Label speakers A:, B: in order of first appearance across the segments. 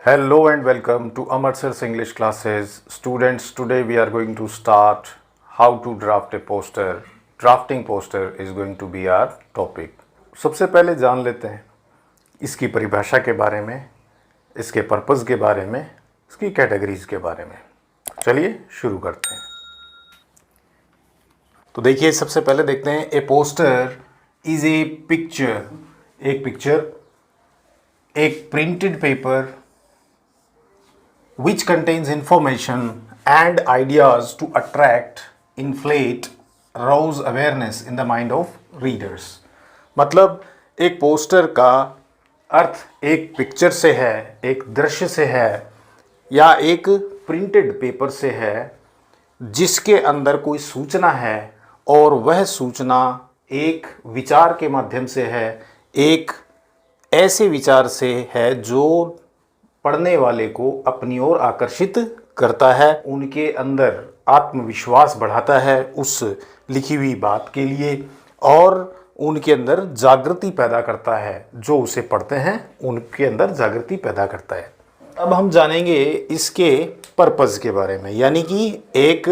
A: Hello and welcome to Amar Sir's English classes. Students, today we are going to start how to draft a poster. Drafting poster is going to be our topic. सबसे पहले जान लेते हैं इसकी परिभाषा के बारे में, इसके पर्पस के बारे में, इसकी कैटेगरीज के बारे में। चलिए शुरू करते हैं। तो देखिए सबसे पहले देखते हैं ए पोस्टर इज ए पिक्चर। एक पिक्चर, एक printed paper which contains information and ideas to attract, inflate, arouse awareness in the mind of readers। मतलब एक पोस्टर का अर्थ एक पिक्चर से है, एक दृश्य से है या एक प्रिंटेड पेपर से है जिसके अंदर कोई सूचना है और वह सूचना एक विचार के माध्यम से है, एक ऐसे विचार से है जो पढ़ने वाले को अपनी ओर आकर्षित करता है, उनके अंदर आत्मविश्वास बढ़ाता है उस लिखी हुई बात के लिए और उनके अंदर जागृति पैदा करता है। जो उसे पढ़ते हैं उनके अंदर जागृति पैदा करता है। अब हम जानेंगे इसके पर्पस के बारे में, यानी कि एक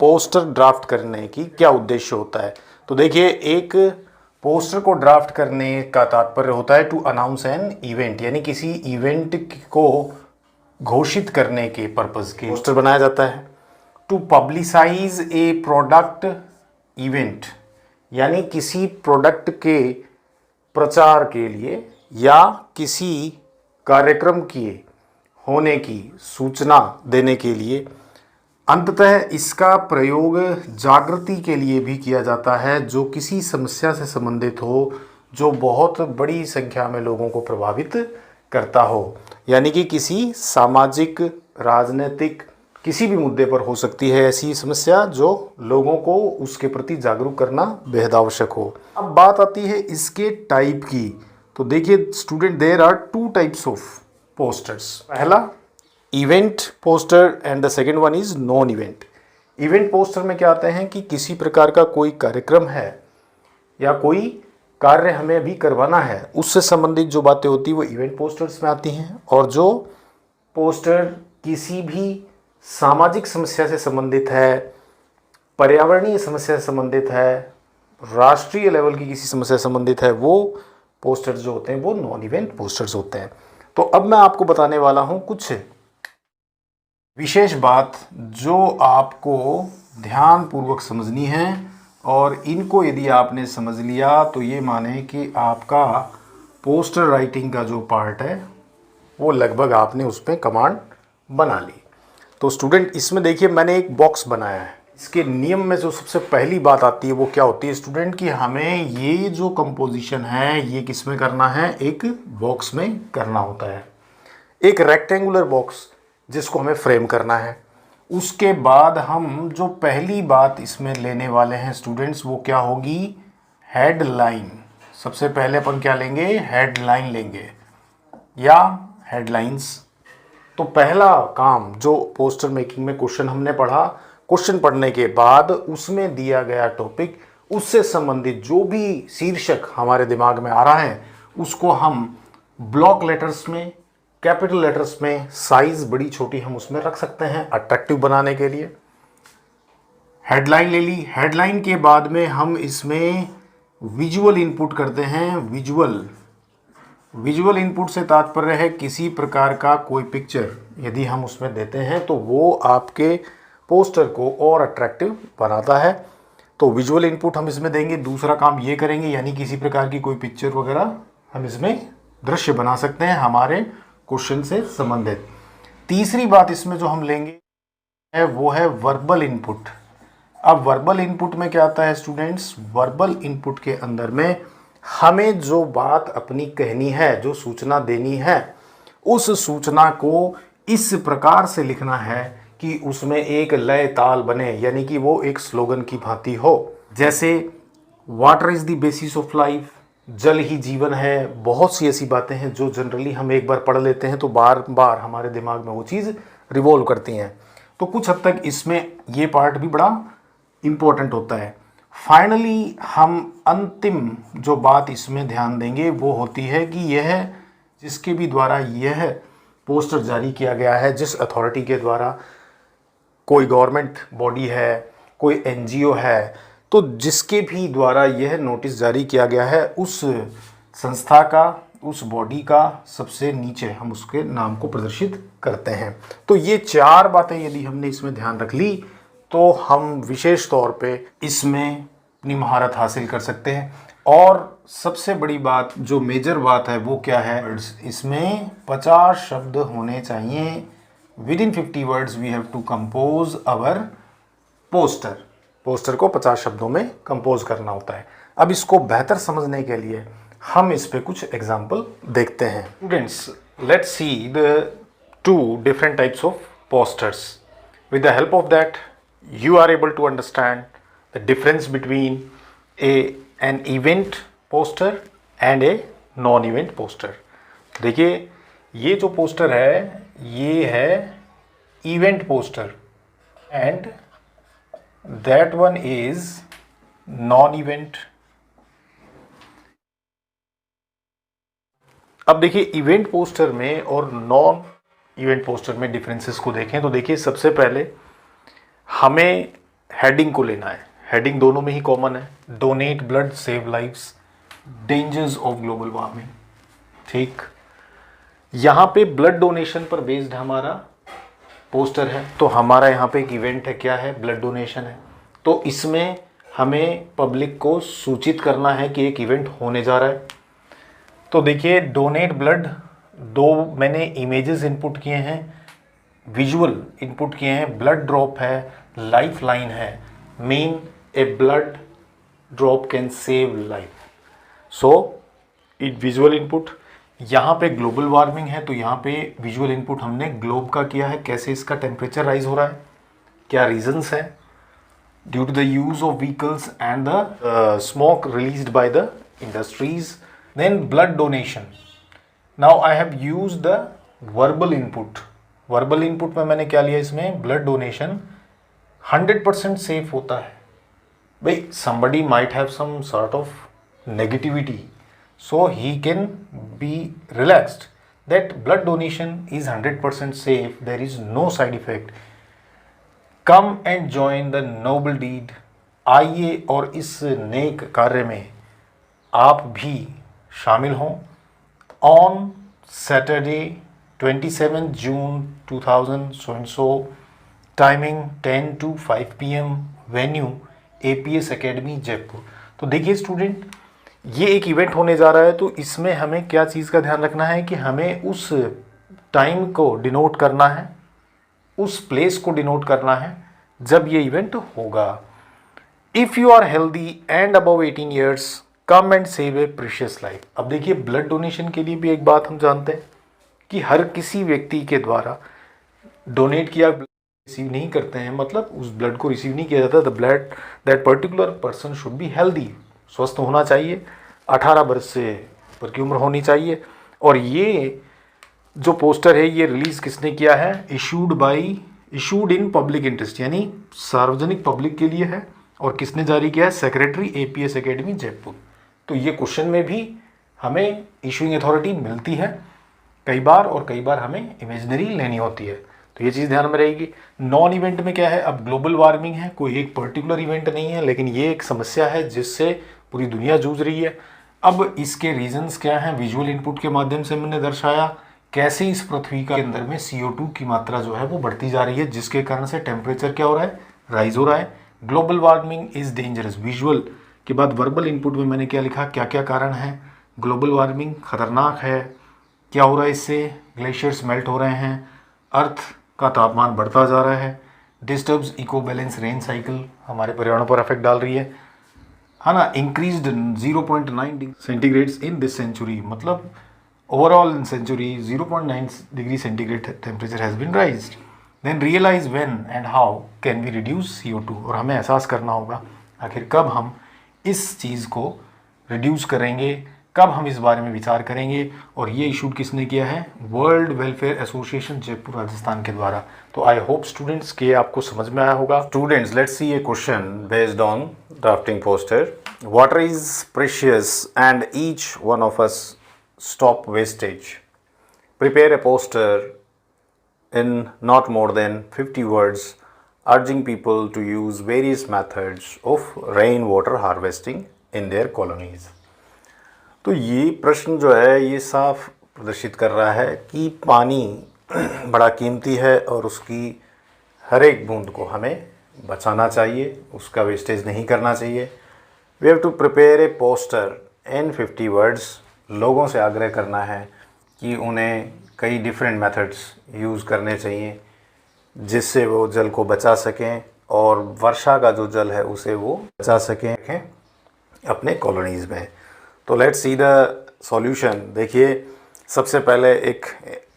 A: पोस्टर ड्राफ्ट करने की क्या उद्देश्य होता है। तो देखिए, एक पोस्टर को ड्राफ्ट करने का तात्पर्य होता है टू अनाउंस एन इवेंट, यानी किसी इवेंट को घोषित करने के पर्पस के पोस्टर बनाया जाता है। To publicize a product event, यानी किसी प्रोडक्ट के प्रचार के लिए या किसी कार्यक्रम के होने की सूचना देने के लिए। अंततः इसका प्रयोग जागृति के लिए भी किया जाता है जो किसी समस्या से संबंधित हो, जो बहुत बड़ी संख्या में लोगों को प्रभावित करता हो, यानी कि किसी सामाजिक, राजनीतिक, किसी भी मुद्दे पर हो सकती है ऐसी समस्या जो लोगों को उसके प्रति जागरूक करना बेहद आवश्यक हो। अब बात आती है इसके टाइप की। तो देखिए student, there are two types of posters. पहला event poster and the second one is non event. Event poster में क्या आते हैं कि किसी प्रकार का कोई कार्यक्रम है या कोई कार्य हमें अभी करवाना है, उससे संबंधित जो बातें होती है वो इवेंट पोस्टर्स में आती हैं। और जो पोस्टर किसी भी सामाजिक समस्या से संबंधित है, पर्यावरणीय समस्या से संबंधित है, राष्ट्रीय लेवल की किसी समस्या से संबंधित है, वो पोस्टर्स जो होते हैं वो नॉन इवेंट पोस्टर्स होते हैं। तो अब मैं आपको बताने वाला हूँ कुछ विशेष बात जो आपको ध्यानपूर्वक समझनी है, और इनको यदि आपने समझ लिया तो ये माने कि आपका पोस्टर राइटिंग का जो पार्ट है वो लगभग आपने उसमें कमांड बना ली। तो स्टूडेंट, इसमें देखिए मैंने एक बॉक्स बनाया है। इसके नियम में जो सबसे पहली बात आती है वो क्या होती है स्टूडेंट, कि हमें ये जो कंपोजिशन है ये किस में करना है, एक बॉक्स में करना होता है, एक रेक्टेंगुलर बॉक्स जिसको हमें फ्रेम करना है। उसके बाद हम जो पहली बात इसमें लेने वाले हैं स्टूडेंट्स वो क्या होगी, हेडलाइन। सबसे पहले अपन क्या लेंगे, हेडलाइन लेंगे या हेडलाइंस। तो पहला काम जो पोस्टर मेकिंग में क्वेश्चन हमने पढ़ा, क्वेश्चन पढ़ने के बाद उसमें दिया गया टॉपिक, उससे संबंधित जो भी शीर्षक हमारे दिमाग में आ रहा है उसको हम ब्लॉक लेटर्स में, कैपिटल लेटर्स में, साइज बड़ी छोटी हम उसमें रख सकते हैं अट्रैक्टिव बनाने के लिए। हेडलाइन ले ली। हेडलाइन के बाद में हम इसमें विजुअल इनपुट करते हैं। विजुअल इनपुट से तात्पर्य है किसी प्रकार का कोई पिक्चर यदि हम उसमें देते हैं तो वो आपके पोस्टर को और अट्रैक्टिव बनाता है। तो विजुअल इनपुट हम इसमें देंगे। दूसरा काम ये करेंगे, यानी किसी प्रकार की कोई पिक्चर वगैरह हम इसमें दृश्य बना सकते हैं हमारे क्वेश्चन से संबंधित। तीसरी बात इसमें जो हम लेंगे है वो है वर्बल इनपुट। अब वर्बल इनपुट में क्या आता है स्टूडेंट्स, वर्बल इनपुट के अंदर में हमें जो बात अपनी कहनी है, जो सूचना देनी है, उस सूचना को इस प्रकार से लिखना है कि उसमें एक लय ताल बने, यानी कि वो एक स्लोगन की भांति हो। जैसे water is the basis of life, जल ही जीवन है। बहुत सी ऐसी बातें हैं जो जनरली हम एक बार पढ़ लेते हैं तो बार बार हमारे दिमाग में वो चीज़ रिवॉल्व करती हैं। तो कुछ हद तक इसमें ये पार्ट भी बड़ा इम्पोर्टेंट होता है। फाइनली हम अंतिम जो बात इसमें ध्यान देंगे वो होती है कि यह जिसके भी द्वारा यह पोस्टर जारी किया गया है जिस अथॉरिटी के द्वारा, कोई गवर्नमेंट बॉडी है, कोई एनजीओ है, तो जिसके भी द्वारा यह नोटिस जारी किया गया है, उस संस्था का, उस बॉडी का सबसे नीचे हम उसके नाम को प्रदर्शित करते हैं। तो ये 4 बातें यदि हमने इसमें ध्यान रख ली तो हम विशेष तौर पे इसमें अपनी महारत हासिल कर सकते हैं। और सबसे बड़ी बात, जो मेजर बात है, वो क्या है, इसमें 50 शब्द होने चाहिए। Within 50 words we have to compose our poster. Poster को 50 शब्दों में कंपोज करना होता है। अब इसको बेहतर समझने के लिए हम इस पे कुछ एग्जाम्पल देखते हैं। Students, let's see the 2 different types of posters. With the help of that, you are able to understand the difference between an event poster and a non-event poster. देखिए, ये जो पोस्टर है ये है event poster and that one is non event. अब देखिए, event poster में और नॉन इवेंट पोस्टर में डिफरेंसेस को देखें तो देखिए, सबसे पहले हमें हेडिंग को लेना है। हेडिंग दोनों में ही कॉमन है, donate blood save lives, dangers of global warming. ठीक, यहाँ पे ब्लड डोनेशन पर बेस्ड हमारा पोस्टर है, तो हमारा यहाँ पे एक इवेंट है, क्या है, ब्लड डोनेशन है। तो इसमें हमें पब्लिक को सूचित करना है कि एक इवेंट होने जा रहा है। तो देखिए, डोनेट ब्लड, 2 मैंने इमेजेस इनपुट किए हैं, विजुअल इनपुट किए हैं, ब्लड ड्रॉप है, लाइफ लाइन है, mean A blood drop can save life. So it visual input. यहाँ पे ग्लोबल वार्मिंग है, तो यहाँ पे विजुअल इनपुट हमने ग्लोब का किया है, कैसे इसका टेम्परेचर राइज हो रहा है, क्या रीजंस है, due to the use of vehicles and the smoke released by the industries. Then blood donation. Now I have used the verbal input. Verbal input में मैंने क्या लिया, इसमें ब्लड डोनेशन 100% सेफ होता है। भाई, somebody might have some sort of negativity, so he can be relaxed that blood donation is 100% safe, there is no side effect. Come and join the noble deed. आइए और इस नेक कार्य में आप भी शामिल हों। On Saturday 27 June 2000 so and so, timing 10 to 5 PM, venue APS academy Jaipur. तो देखिए स्टूडेंट, ये एक इवेंट होने जा रहा है, तो इसमें हमें क्या चीज़ का ध्यान रखना है कि हमें उस टाइम को डिनोट करना है, उस प्लेस को डिनोट करना है जब ये इवेंट होगा। If you are healthy and above 18 years, come and save a precious life. अब देखिए, ब्लड डोनेशन के लिए भी एक बात हम जानते हैं कि हर किसी व्यक्ति के द्वारा डोनेट किया रिसीव नहीं करते हैं, मतलब उस ब्लड को रिसीव नहीं किया जाता। The blood that particular person should be healthy, स्वस्थ होना चाहिए, 18 वर्ष से ऊपर की उम्र होनी चाहिए। और ये जो पोस्टर है ये रिलीज़ किसने किया है, इशूड इन पब्लिक इंटरेस्ट, यानी सार्वजनिक पब्लिक के लिए है। और किसने जारी किया है, सेक्रेटरी APS एकेडमी जयपुर। तो ये क्वेश्चन में भी हमें इशूइंग अथॉरिटी मिलती है कई बार, और कई बार हमें इमेजनरी लेनी होती है, तो ये चीज़ ध्यान में रहेगी। नॉन इवेंट में क्या है, अब ग्लोबल वार्मिंग है, कोई एक पर्टिकुलर इवेंट नहीं है, लेकिन ये एक समस्या है जिससे पूरी दुनिया जूझ रही है। अब इसके रीजंस क्या हैं, विजुअल इनपुट के माध्यम से मैंने दर्शाया कैसे इस पृथ्वी के अंदर में CO2 की मात्रा जो है वो बढ़ती जा रही है, जिसके कारण से टेम्परेचर क्या हो रहा है, राइज हो रहा है। Global warming is dangerous. Visual के बाद वर्बल इनपुट में मैंने क्या लिखा, क्या क्या कारण है, ग्लोबल वार्मिंग खतरनाक है, क्या हो रहा है इससे, ग्लेशियर्स मेल्ट हो रहे हैं, अर्थ का तापमान बढ़ता जा रहा है, disturbs eco balance rain cycle, हमारे पर्यावरण पर इफेक्ट डाल रही है ना। Increased 0.9 degree centigrades in this century, मतलब overall in century 0.9 degree centigrade temperature has been raised. Then realise when and how can we reduce CO2, और हमें एहसास करना होगा आखिर कब हम इस चीज़ को रिड्यूस करेंगे, कब हम इस बारे में विचार करेंगे। और ये इशू किसने किया है, world welfare association Jaipur Rajasthan के द्वारा। तो आई होप स्टूडेंट्स के आपको समझ में आया होगा। Students, let's see A question based on drafting poster. Water is precious and each one of us stop wastage. Prepare a poster in not more than 50 words urging people to use various methods of rainwater harvesting in their colonies। तो ये प्रश्न जो है ये साफ प्रदर्शित कर रहा है कि पानी बड़ा कीमती है और उसकी हर एक बूंद को हमें बचाना चाहिए, उसका वेस्टेज नहीं करना चाहिए। We have to prepare a poster in 50 words. लोगों से आग्रह करना है कि उन्हें कई डिफरेंट मेथड्स यूज़ करने चाहिए जिससे वो जल को बचा सकें और वर्षा का जो जल है उसे वो बचा सकें अपने कॉलोनीज़ में। तो लेट्स सी द सॉल्यूशन। देखिए, सबसे पहले एक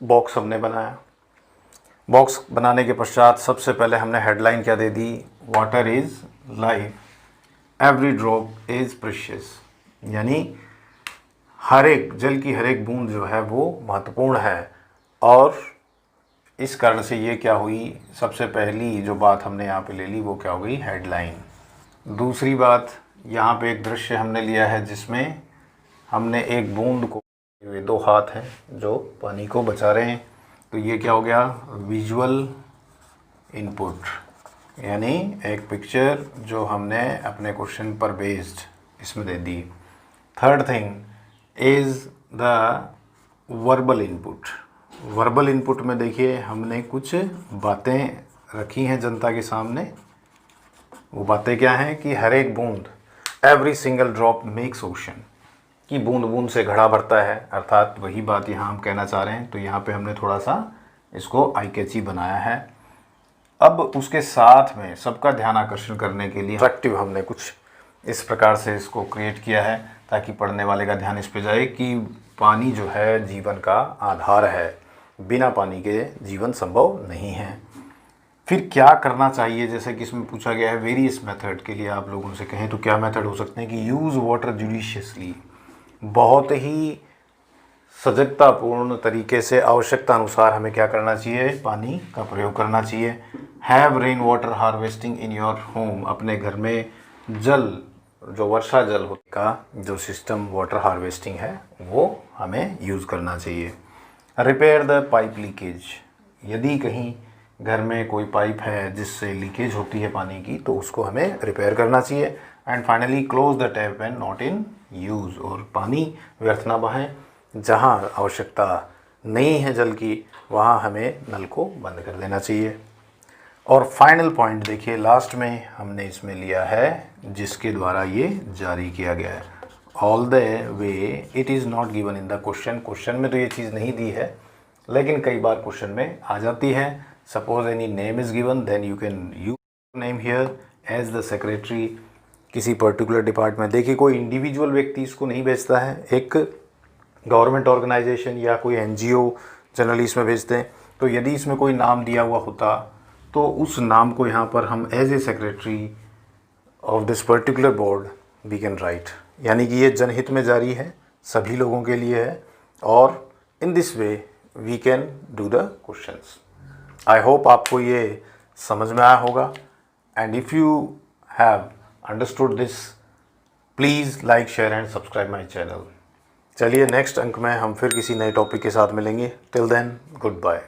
A: बॉक्स हमने बनाया। बॉक्स बनाने के पश्चात सबसे पहले हमने हेडलाइन क्या दे दी, water is life, every drop is precious, यानी हर एक जल की हर एक बूंद जो है वो महत्वपूर्ण है। और इस कारण से ये क्या हुई, सबसे पहली जो बात हमने यहाँ पे ले ली वो क्या हो गई, हेडलाइन। दूसरी बात, यहाँ पे एक दृश्य हमने लिया है जिसमें हमने एक बूंद को, ये दो हाथ हैं जो पानी को बचा रहे हैं, तो ये क्या हो गया, विजुअल इनपुट, यानी एक पिक्चर जो हमने अपने क्वेश्चन पर बेस्ड इसमें दे दी। Third thing is the verbal input. Verbal input में देखिए हमने कुछ बातें रखी हैं जनता के सामने। वो बातें क्या हैं कि हर एक बूंद, every single drop makes ocean, कि बूंद बूंद से घड़ा भरता है, अर्थात वही बात यहाँ हम कहना चाह रहे हैं। तो यहाँ पे हमने थोड़ा सा इसको आई कैची बनाया है। अब उसके साथ में सबका ध्यान आकर्षण करने के लिए अट्रैक्टिव हमने कुछ इस प्रकार से इसको क्रिएट किया है ताकि पढ़ने वाले का ध्यान इस पे जाए कि पानी जो है जीवन का आधार है, बिना पानी के जीवन संभव नहीं है। फिर क्या करना चाहिए, जैसे कि इसमें पूछा गया है वेरियस मेथड के लिए आप लोगों से कहें तो क्या मेथड हो सकते हैं कि यूज़ वाटर जुडिशियसली, बहुत ही सजगतापूर्ण तरीके से आवश्यकता अनुसार हमें क्या करना चाहिए, पानी का प्रयोग करना चाहिए। Have rain water harvesting in your home, अपने घर में जल, जो वर्षा जल का जो सिस्टम वाटर हार्वेस्टिंग है वो हमें यूज़ करना चाहिए। रिपेयर द पाइप लीकेज, यदि कहीं घर में कोई पाइप है जिससे लीकेज होती है पानी की तो उसको हमें रिपेयर करना चाहिए। And finally close the tap and not in use, और पानी व्यर्थ ना बहाएं, जहाँ आवश्यकता नहीं है जल की वहाँ हमें नल को बंद कर देना चाहिए। और फाइनल पॉइंट देखिए लास्ट में हमने इसमें लिया है जिसके द्वारा ये जारी किया गया है, all the way it is not given in the question. Question में तो ये चीज़ नहीं दी है लेकिन कई बार क्वेश्चन में आ जाती है। Suppose any name is given then you can use name here as the secretary किसी पर्टिकुलर डिपार्टमेंट। देखिए कोई इंडिविजुअल व्यक्ति इसको नहीं भेजता है, एक गवर्नमेंट ऑर्गेनाइजेशन या कोई एनजीओ जनरली इसमें भेजते हैं। तो यदि इसमें कोई नाम दिया हुआ होता तो उस नाम को यहाँ पर हम as a secretary of this particular board we can write, यानी कि ये जनहित में जारी है, सभी लोगों के लिए है, और in this way we can do the questions. I hope आपको ये समझ में आया होगा। And if you have understood this please like share and subscribe my channel. चलिए नेक्स्ट अंक में हम फिर किसी नए टॉपिक के साथ मिलेंगे। Till then good bye.